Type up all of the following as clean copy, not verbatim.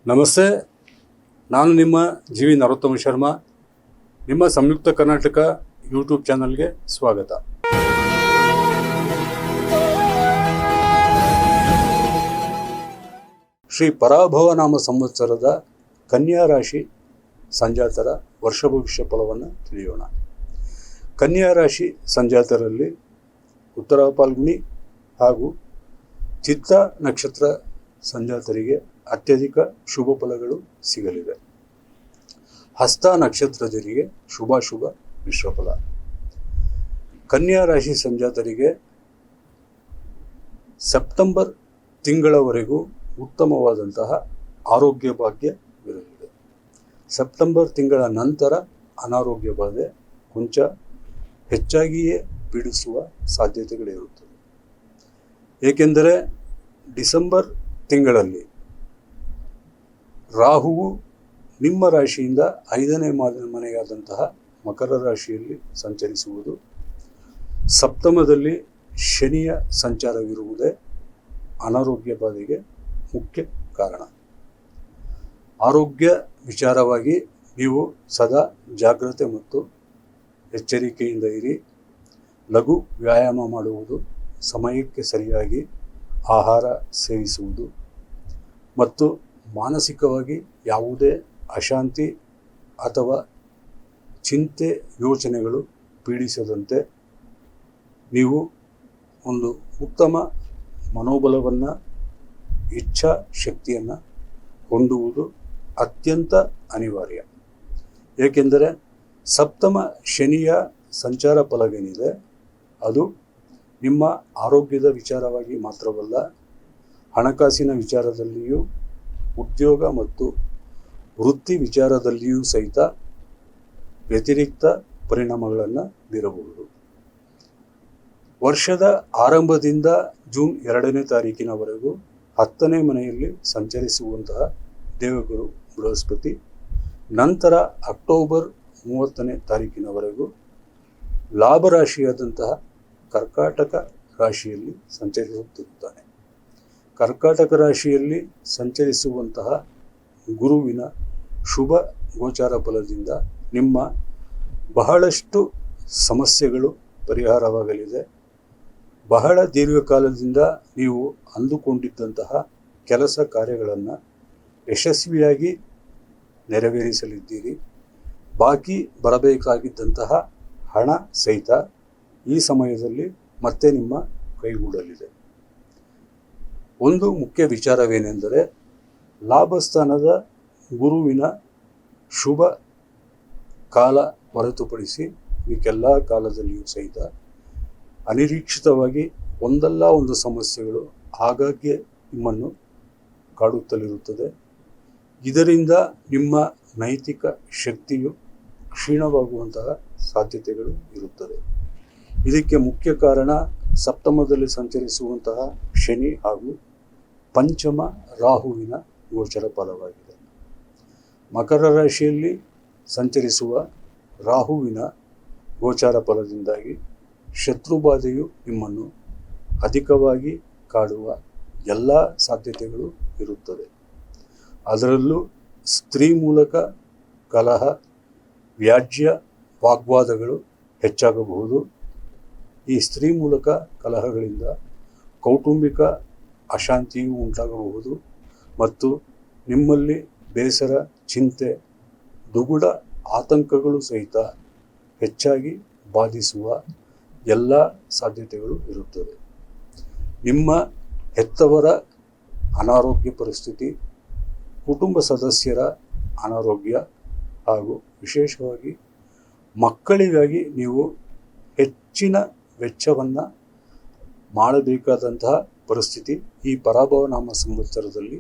ನಮಸ್ತೆ, ನಾನು ನಿಮ್ಮ ಜಿ ವಿ ನರೋತ್ತಮ ಶರ್ಮಾ. ನಿಮ್ಮ ಸಂಯುಕ್ತ ಕರ್ನಾಟಕ ಯೂಟ್ಯೂಬ್ ಚಾನಲ್ಗೆ ಸ್ವಾಗತ. ಶ್ರೀ ಪರಾಭವ ನಾಮ ಸಂವತ್ಸರದ ಕನ್ಯಾ ರಾಶಿ ಸಂಜಾತರ ವರ್ಷ ಭವಿಷ್ಯ ಫಲವನ್ನು ತಿಳಿಯೋಣ. ಕನ್ಯಾ ರಾಶಿ ಸಂಜಾತರಲ್ಲಿ ಉತ್ತರ ಫಾಲ್ಗುಣಿ ಹಾಗೂ ಚಿತ್ತ ನಕ್ಷತ್ರ ಸಂಜಾತರಿಗೆ ಅತ್ಯಧಿಕ ಶುಭ ಫಲಗಳು ಸಿಗಲಿವೆ. ಹಸ್ತ ನಕ್ಷತ್ರದರಿಗೆ ಶುಭಾಶುಭ ಮಿಶ್ರ ಫಲ. ಕನ್ಯಾ ರಾಶಿ ಸಂಜಾತರಿಗೆ ಸೆಪ್ಟೆಂಬರ್ ತಿಂಗಳವರೆಗೂ ಉತ್ತಮವಾದಂತಹ ಆರೋಗ್ಯ ಭಾಗ್ಯವಿರಲಿದೆ. ಸೆಪ್ಟೆಂಬರ್ ತಿಂಗಳ ನಂತರ ಅನಾರೋಗ್ಯ ಬಾಧೆ ಕೊಂಚ ಹೆಚ್ಚಾಗಿಯೇ ಪೀಡಿಸುವ ಸಾಧ್ಯತೆಗಳಿರುತ್ತದೆ. ಏಕೆಂದರೆ ಡಿಸೆಂಬರ್ ತಿಂಗಳಲ್ಲಿ ರಾಹುವು ನಿಮ್ಮ ರಾಶಿಯಿಂದ 5ನೇ ಮನೆಯಾದಂತಹ ಮಕರ ರಾಶಿಯಲ್ಲಿ ಸಂಚರಿಸುವುದು, ಸಪ್ತಮದಲ್ಲಿ ಶನಿಯ ಸಂಚಾರವಿರುವುದೇ ಅನಾರೋಗ್ಯ ಬಾಧೆಗೆ ಮುಖ್ಯ ಕಾರಣ. ಆರೋಗ್ಯ ವಿಚಾರವಾಗಿ ನೀವು ಸದಾ ಜಾಗ್ರತೆ ಮತ್ತು ಎಚ್ಚರಿಕೆಯಿಂದ ಇರಿ. ಲಘು ವ್ಯಾಯಾಮ ಮಾಡುವುದು, ಸಮಯಕ್ಕೆ ಸರಿಯಾಗಿ ಆಹಾರ ಸೇವಿಸುವುದು ಮತ್ತು ಮಾನಸಿಕವಾಗಿ ಯಾವುದೇ ಅಶಾಂತಿ ಅಥವಾ ಚಿಂತೆ ಯೋಚನೆಗಳು ಪೀಡಿಸದಂತೆ ನೀವು ಒಂದು ಉತ್ತಮ ಮನೋಬಲವನ್ನು, ಇಚ್ಛಾ ಶಕ್ತಿಯನ್ನು ಹೊಂದುವುದು ಅತ್ಯಂತ ಅನಿವಾರ್ಯ. ಏಕೆಂದರೆ ಸಪ್ತಮ ಶನಿಯ ಸಂಚಾರ ಫಲವೇನಿದೆ ಅದು ನಿಮ್ಮ ಆರೋಗ್ಯದ ವಿಚಾರವಾಗಿ ಮಾತ್ರವಲ್ಲ, ಹಣಕಾಸಿನ ವಿಚಾರದಲ್ಲಿಯೂ ಉದ್ಯೋಗ ಮತ್ತು ವೃತ್ತಿ ವಿಚಾರದಲ್ಲಿಯೂ ಸಹಿತ ವ್ಯತಿರಿಕ್ತ ಪರಿಣಾಮಗಳನ್ನು ಬೀರಬಹುದು. ವರ್ಷದ ಆರಂಭದಿಂದ ಜೂನ್ 2ನೇ ತಾರೀಕಿನವರೆಗೂ 10ನೇ ಮನೆಯಲ್ಲಿ ಸಂಚರಿಸುವಂತಹ ದೇವಗುರು ಬೃಹಸ್ಪತಿ ನಂತರ ಅಕ್ಟೋಬರ್ 30ನೇ ತಾರೀಕಿನವರೆಗೂ ಲಾಭರಾಶಿಯಾದಂತಹ ಕರ್ಕಾಟಕ ರಾಶಿಯಲ್ಲಿ ಸಂಚರಿಸುತ್ತಿರುತ್ತಾನೆ. ಕರ್ಕಾಟಕ ರಾಶಿಯಲ್ಲಿ ಸಂಚರಿಸುವಂತಹ ಗುರುವಿನ ಶುಭ ಗೋಚಾರ ಫಲದಿಂದ ನಿಮ್ಮ ಬಹಳಷ್ಟು ಸಮಸ್ಯೆಗಳು ಪರಿಹಾರವಾಗಲಿದೆ. ಬಹಳ ದೀರ್ಘಕಾಲದಿಂದ ನೀವು ಅಂದುಕೊಂಡಿದ್ದಂತಹ ಕೆಲಸ ಕಾರ್ಯಗಳನ್ನು ಯಶಸ್ವಿಯಾಗಿ ನೆರವೇರಿಸಲಿದ್ದೀರಿ. ಬಾಕಿ ಬರಬೇಕಾಗಿದ್ದಂತಹ ಹಣ ಸಹಿತ ಈ ಸಮಯದಲ್ಲಿ ಮತ್ತೆ ನಿಮ್ಮ ಕೈಗೂಡಲಿದೆ. ಒಂದು ಮುಖ್ಯ ವಿಚಾರವೇನೆಂದರೆ ಲಾಭಸ್ಥಾನದ ಗುರುವಿನ ಶುಭ ಕಾಲ ಹೊರತುಪಡಿಸಿ ಮಿಕ್ಕೆಲ್ಲ ಕಾಲದಲ್ಲಿಯೂ ಸಹಿತ ಅನಿರೀಕ್ಷಿತವಾಗಿ ಒಂದಲ್ಲ ಒಂದು ಸಮಸ್ಯೆಗಳು ಆಗಾಗ್ಗೆ ನಿಮ್ಮನ್ನು ಕಾಡುತ್ತಲಿರುತ್ತದೆ. ಇದರಿಂದ ನಿಮ್ಮ ನೈತಿಕ ಶಕ್ತಿಯು ಕ್ಷೀಣವಾಗುವಂತಹ ಸಾಧ್ಯತೆಗಳು ಇರುತ್ತದೆ. ಇದಕ್ಕೆ ಮುಖ್ಯ ಕಾರಣ ಸಪ್ತಮದಲ್ಲಿ ಸಂಚರಿಸುವಂತಹ ಶನಿ ಹಾಗೂ ಪಂಚಮ ರಾಹುವಿನ ಗೋಚರ ಫಲವಾಗಿದೆ. ಮಕರ ರಾಶಿಯಲ್ಲಿ ಸಂಚರಿಸುವ ರಾಹುವಿನ ಗೋಚಾರ ಫಲದಿಂದಾಗಿ ಶತ್ರುಬಾಧೆಯು ನಿಮ್ಮನ್ನು ಅಧಿಕವಾಗಿ ಕಾಡುವ ಎಲ್ಲ ಸಾಧ್ಯತೆಗಳು ಇರುತ್ತದೆ. ಅದರಲ್ಲೂ ಸ್ತ್ರೀ ಮೂಲಕ ಕಲಹ, ವ್ಯಾಜ್ಯ, ವಾಗ್ವಾದಗಳು ಹೆಚ್ಚಾಗಬಹುದು. ಈ ಸ್ತ್ರೀ ಮೂಲಕ ಕಲಹಗಳಿಂದ ಕೌಟುಂಬಿಕ ಅಶಾಂತಿಯೂ ಉಂಟಾಗಬಹುದು ಮತ್ತು ನಿಮ್ಮಲ್ಲಿ ಬೇಸರ, ಚಿಂತೆ, ದುಗುಡ, ಆತಂಕಗಳು ಸಹಿತ ಹೆಚ್ಚಾಗಿ ಬಾಧಿಸುವ ಎಲ್ಲ ಸಾಧ್ಯತೆಗಳು ಇರುತ್ತದೆ. ನಿಮ್ಮ ಹೆತ್ತವರ ಅನಾರೋಗ್ಯ ಪರಿಸ್ಥಿತಿ, ಕುಟುಂಬ ಸದಸ್ಯರ ಅನಾರೋಗ್ಯ ಹಾಗೂ ವಿಶೇಷವಾಗಿ ಮಕ್ಕಳಿಗಾಗಿ ನೀವು ಹೆಚ್ಚಿನ ವೆಚ್ಚವನ್ನು ಮಾಡಬೇಕಾದಂತಹ ಪರಿಸ್ಥಿತಿ ಈ ಪರಾಭವ ನಾಮ ಸಂವತ್ಸರದಲ್ಲಿ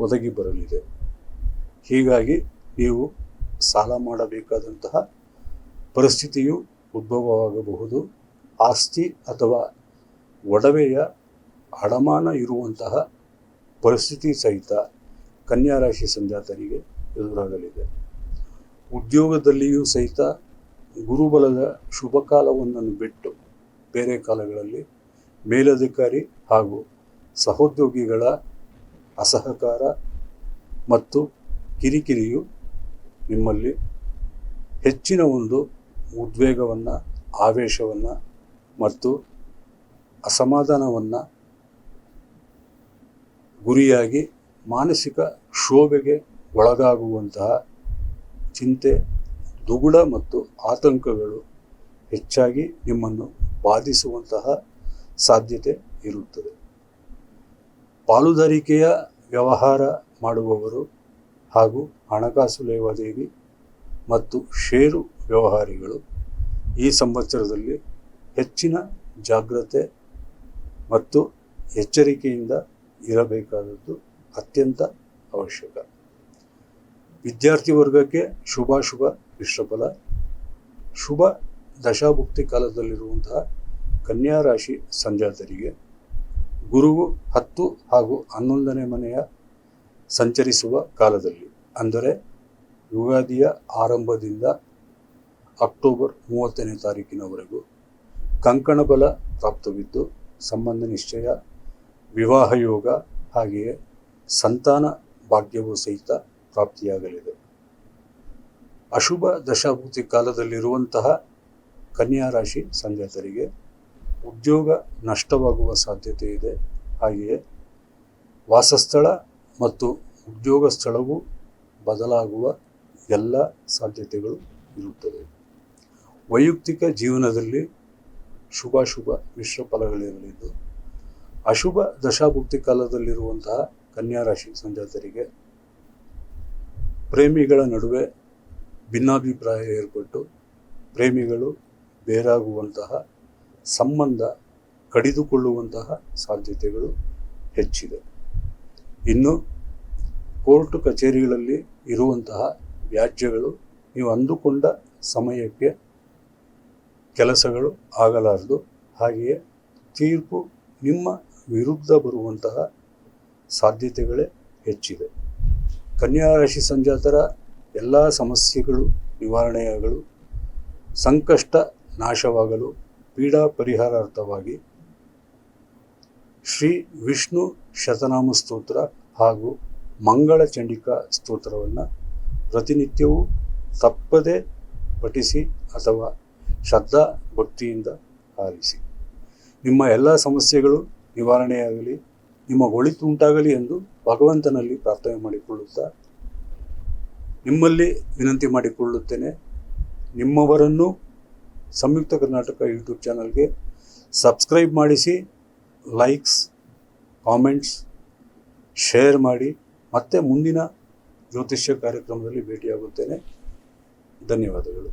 ಒದಗಿ ಬರಲಿದೆ. ಹೀಗಾಗಿ ನೀವು ಸಾಲ ಮಾಡಬೇಕಾದಂತಹ ಪರಿಸ್ಥಿತಿಯು ಉದ್ಭವವಾಗಬಹುದು. ಆಸ್ತಿ ಅಥವಾ ಒಡವೆಯ ಅಡಮಾನ ಇರುವಂತಹ ಪರಿಸ್ಥಿತಿ ಸಹಿತ ಕನ್ಯಾ ರಾಶಿ ಸಂಜಾತರಿಗೆ ಎದುರಾಗಲಿದೆ. ಉದ್ಯೋಗದಲ್ಲಿಯೂ ಸಹಿತ ಗುರುಬಲದ ಶುಭ ಕಾಲವನ್ನು ಬಿಟ್ಟು ಬೇರೆ ಕಾಲಗಳಲ್ಲಿ ಮೇಲಧಿಕಾರಿ ಹಾಗೂ ಸಹೋದ್ಯೋಗಿಗಳ ಅಸಹಕಾರ ಮತ್ತು ಕಿರಿಕಿರಿಯು ನಿಮ್ಮಲ್ಲಿ ಹೆಚ್ಚಿನ ಒಂದು ಉದ್ವೇಗವನ್ನು, ಆವೇಶವನ್ನು ಮತ್ತು ಅಸಮಾಧಾನವನ್ನು ಗುರಿಯಾಗಿ ಮಾನಸಿಕ ಕ್ಷೋಭೆಗೆ ಒಳಗಾಗುವಂತಹ ಚಿಂತೆ, ದುಗುಡ ಮತ್ತು ಆತಂಕಗಳು ಹೆಚ್ಚಾಗಿ ನಿಮ್ಮನ್ನು ಬಾಧಿಸುವಂತಹ ಸಾಧ್ಯತೆ ಇರುತ್ತದೆ. ಪಾಲುದಾರಿಕೆಯ ವ್ಯವಹಾರ ಮಾಡುವವರು ಹಾಗೂ ಹಣಕಾಸು ಲೇವಾದೇವಿ ಮತ್ತು ಷೇರು ವ್ಯವಹಾರಿಗಳು ಈ ಸಂವತ್ಸರದಲ್ಲಿ ಹೆಚ್ಚಿನ ಜಾಗ್ರತೆ ಮತ್ತು ಎಚ್ಚರಿಕೆಯಿಂದ ಇರಬೇಕಾದದ್ದು ಅತ್ಯಂತ ಅವಶ್ಯಕ. ವಿದ್ಯಾರ್ಥಿ ವರ್ಗಕ್ಕೆ ಶುಭಾಶುಭ ಮಿಶ್ರಫಲ. ಶುಭ ದಶಾಭುಕ್ತಿ ಕಾಲದಲ್ಲಿರುವಂತಹ ಕನ್ಯಾ ರಾಶಿ ಸಂಜಾತರಿಗೆ ಗುರುವು 10 ಹಾಗೂ 11ನೇ ಮನೆಯ ಸಂಚರಿಸುವ ಕಾಲದಲ್ಲಿ, ಅಂದರೆ ಯುಗಾದಿಯ ಆರಂಭದಿಂದ ಅಕ್ಟೋಬರ್ 30ನೇ ತಾರೀಕಿನವರೆಗೂ ಕಂಕಣ ಬಲ ಪ್ರಾಪ್ತವಿದ್ದು ಸಂಬಂಧ ನಿಶ್ಚಯ, ವಿವಾಹ ಯೋಗ ಹಾಗೆಯೇ ಸಂತಾನ ಭಾಗ್ಯವೂ ಸಹಿತ ಪ್ರಾಪ್ತಿಯಾಗಲಿದೆ. ಅಶುಭ ದಶಾಭುಕ್ತಿ ಕಾಲದಲ್ಲಿರುವಂತಹ ಕನ್ಯಾ ರಾಶಿ ಸಂಜಾತರಿಗೆ ಉದ್ಯೋಗ ನಷ್ಟವಾಗುವ ಸಾಧ್ಯತೆ ಇದೆ. ಹಾಗೆಯೇ ವಾಸಸ್ಥಳ ಮತ್ತು ಉದ್ಯೋಗ ಸ್ಥಳವು ಬದಲಾಗುವ ಎಲ್ಲ ಸಾಧ್ಯತೆಗಳು ಇರುತ್ತದೆ. ವೈಯಕ್ತಿಕ ಜೀವನದಲ್ಲಿ ಶುಭಾಶುಭ ಮಿಶ್ರ ಫಲಗಳಿರಲಿದ್ದು, ಅಶುಭ ದಶಾಭುಕ್ತಿ ಕಾಲದಲ್ಲಿರುವಂತಹ ಕನ್ಯಾ ರಾಶಿ ಸಂಜಾತರಿಗೆ ಪ್ರೇಮಿಗಳ ನಡುವೆ ಭಿನ್ನಾಭಿಪ್ರಾಯ ಏರ್ಪಟ್ಟು ಪ್ರೇಮಿಗಳು ಬೇರಾಗುವಂತಹ, ಸಂಬಂಧ ಕಡಿದುಕೊಳ್ಳುವಂತಹ ಸಾಧ್ಯತೆಗಳು ಹೆಚ್ಚಿದೆ. ಇನ್ನು ಕೋರ್ಟ್ ಕಚೇರಿಗಳಲ್ಲಿ ಇರುವಂತಹ ವ್ಯಾಜ್ಯಗಳು ನೀವು ಅಂದುಕೊಂಡ ಸಮಯಕ್ಕೆ ಕೆಲಸಗಳು ಆಗಲಾರದು. ಹಾಗೆಯೇ ತೀರ್ಪು ನಿಮ್ಮ ವಿರುದ್ಧ ಬರುವಂತಹ ಸಾಧ್ಯತೆಗಳೇ ಹೆಚ್ಚಿದೆ. ಕನ್ಯಾ ರಾಶಿ ಸಂಜಾತರ ಎಲ್ಲ ಸಮಸ್ಯೆಗಳು ನಿವಾರಣೆಯಾಗಲು, ಸಂಕಷ್ಟ ನಾಶವಾಗಲು, ಪೀಡಾ ಪರಿಹಾರಾರ್ಥವಾಗಿ ಶ್ರೀ ವಿಷ್ಣು ಶತನಾಮ ಸ್ತೋತ್ರ ಹಾಗೂ ಮಂಗಳ ಚಂಡಿಕಾ ಸ್ತೋತ್ರವನ್ನು ಪ್ರತಿನಿತ್ಯವೂ ತಪ್ಪದೆ ಪಠಿಸಿ ಅಥವಾ ಶ್ರದ್ಧಾ ಭಕ್ತಿಯಿಂದ ಆಲಿಸಿ. ನಿಮ್ಮ ಎಲ್ಲ ಸಮಸ್ಯೆಗಳು ನಿವಾರಣೆಯಾಗಲಿ, ನಿಮ್ಮ ಒಳಿತು ಉಂಟಾಗಲಿ ಎಂದು ಭಗವಂತನಲ್ಲಿ ಪ್ರಾರ್ಥನೆ ಮಾಡಿಕೊಳ್ಳುತ್ತಾ ನಿಮ್ಮಲ್ಲಿ ವಿನಂತಿ ಮಾಡಿಕೊಳ್ಳುತ್ತೇನೆ. ನಿಮ್ಮವರನ್ನು ಸಂಯುಕ್ತ ಕರ್ನಾಟಕ ಯೂಟ್ಯೂಬ್ ಚಾನಲ್ಗೆ ಸಬ್ಸ್ಕ್ರೈಬ್ ಮಾಡಿಸಿ, ಲೈಕ್ಸ್, ಕಾಮೆಂಟ್ಸ್, ಶೇರ್ ಮಾಡಿ. ಮತ್ತೆ ಮುಂದಿನ ಜ್ಯೋತಿಷ್ಯ ಕಾರ್ಯಕ್ರಮದಲ್ಲಿ ಭೇಟಿಯಾಗುತ್ತೇನೆ. ಧನ್ಯವಾದಗಳು.